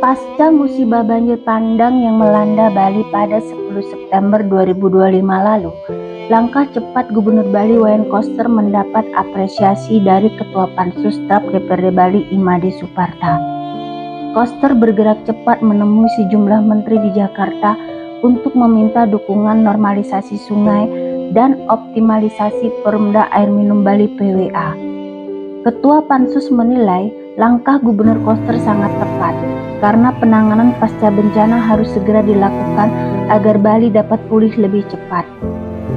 Pasca musibah banjir bandang yang melanda Bali pada 10 September 2025 lalu, langkah cepat Gubernur Bali Wayan Koster mendapat apresiasi dari Ketua Pansus Staf DPRD Bali Imade Suparta. Koster bergerak cepat menemui sejumlah menteri di Jakarta untuk meminta dukungan normalisasi sungai dan optimalisasi Perumda Air Minum Bali (PWA). Ketua Pansus menilai langkah Gubernur Koster sangat tepat karena penanganan pasca bencana harus segera dilakukan agar Bali dapat pulih lebih cepat.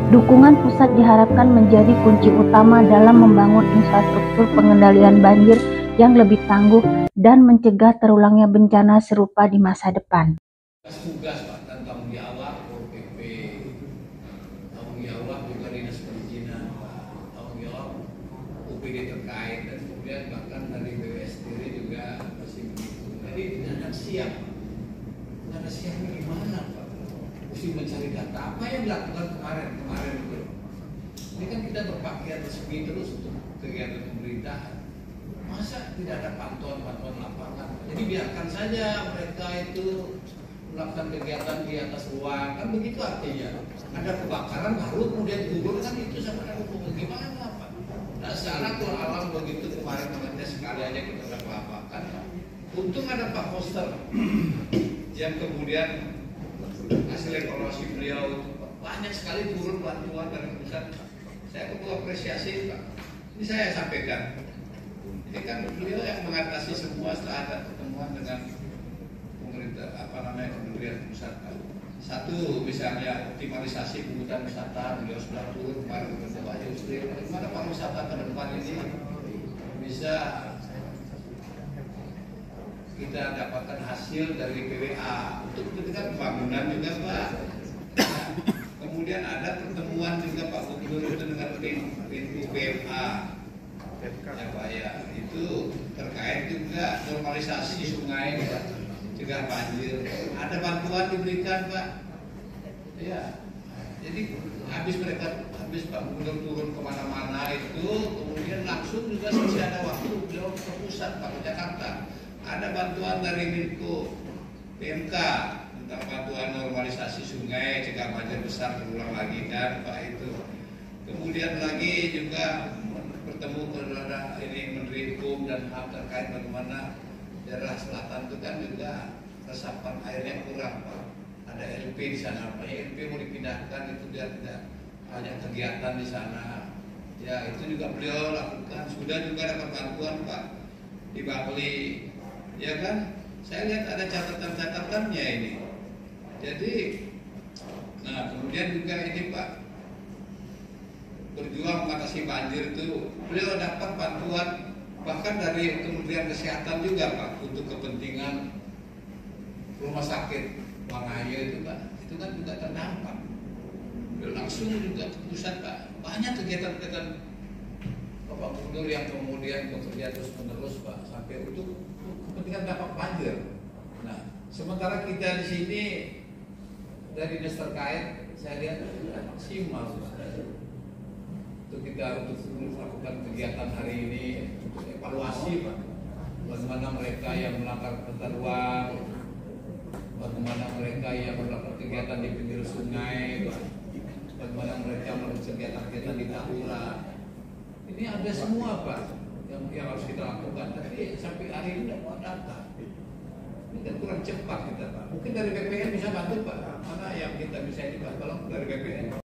Dukungan pusat diharapkan menjadi kunci utama dalam membangun infrastruktur pengendalian banjir yang lebih tangguh dan mencegah terulangnya bencana serupa di masa depan. Tugas Pak dan tanggung jawab PP, tanggung jawab juga dinas perizinan, tanggung jawab UPD terkait, dan kemudian bahkan dari BWS sendiri juga masih begitu. Jadi tidak ada siap, tidak ada siapnya gimana Pak? Mesti mencari data apa yang dilakukan kemarin itu. Ini kan kita berpakaian resmi terus untuk kegiatan pemerintahan. Masa tidak ada pantauan lapangan? Jadi biarkan saja mereka itu melakukan kegiatan di atas ruang, kan begitu artinya. Ada kebakaran baru kemudian gugur, kan itu sama dengan hukum. Gimana Pak? Nah, secara alam begitu kemarin sekali aja kita udah kelapakan. Untung ada Pak Koster yang kemudian hasil evaluasi beliau banyak sekali turun bantuan dari pusat. Saya perlu apresiasi Pak. Ini saya sampaikan. Ini kan beliau yang mengatasi semua setelah ada pertemuan dengan pemerintah kementerian pusat. Satu misalnya optimalisasi penghutan wisata, beliau sudah turun kemarin ke Pak Yusri. Bagaimana Pak wisata ke depan ini bisa kita dapatkan hasil dari PWA untuk kepentingan pembangunan juga Pak. Nah, kemudian ada pertemuan juga Pak Gubernur itu dengan pintu PMA. Ya Pak ya, itu terkait juga normalisasi sungai Pak, cegah banjir. Ada bantuan diberikan Pak. Ya, jadi habis Pak Gubernur turun kemana-mana itu, kemudian langsung juga masih ada waktu beliau ke pusat Pak, ke Jakarta. Ada bantuan dari Menko PMK tentang bantuan normalisasi sungai, cegah banjir besar terulang lagi kan Pak itu. Kemudian lagi juga bertemu kepada ini Menteri Hukum dan HAM terkait bagaimana daerah selatan itu kan juga resapan airnya kurang Pak. Ada LP di sana, Pak. LP mau dipindahkan itu biar tidak banyak kegiatan di sana. Ya itu juga beliau lakukan. Sudah juga dapat bantuan Pak di Bali. Ya kan? Saya lihat ada catatan-catatannya ini. Jadi, nah kemudian juga ini Pak berjuang mengatasi banjir itu, beliau dapat bantuan bahkan dari Kementerian Kesehatan juga Pak untuk kepentingan rumah sakit Wangayo itu Pak, itu kan juga terdampak. Beliau langsung juga ke pusat Pak, banyak kegiatan-kegiatan Bapak Gubernur yang kemudian bekerja terus-menerus Pak sampai untuk kepentingan dampak banjir. Nah, sementara kita di sini dari dinas terkait saya lihat maksimal untuk kita melakukan kegiatan hari ini untuk evaluasi Pak, bagaimana mereka yang melanggar tata ruang, bagaimana mereka yang melakukan kegiatan di pinggir sungai Pak, bagaimana mereka melakukan kegiatan-kegiatan di Tahura. Ini ada semua Pak yang harus kita lakukan. Tapi sampai hari ini tidak mau data. Ini kan kurang cepat kita Pak. Mungkin dari BPN bisa bantu Pak. Mana yang kita bisa ini Pak? Kalau dari BPN.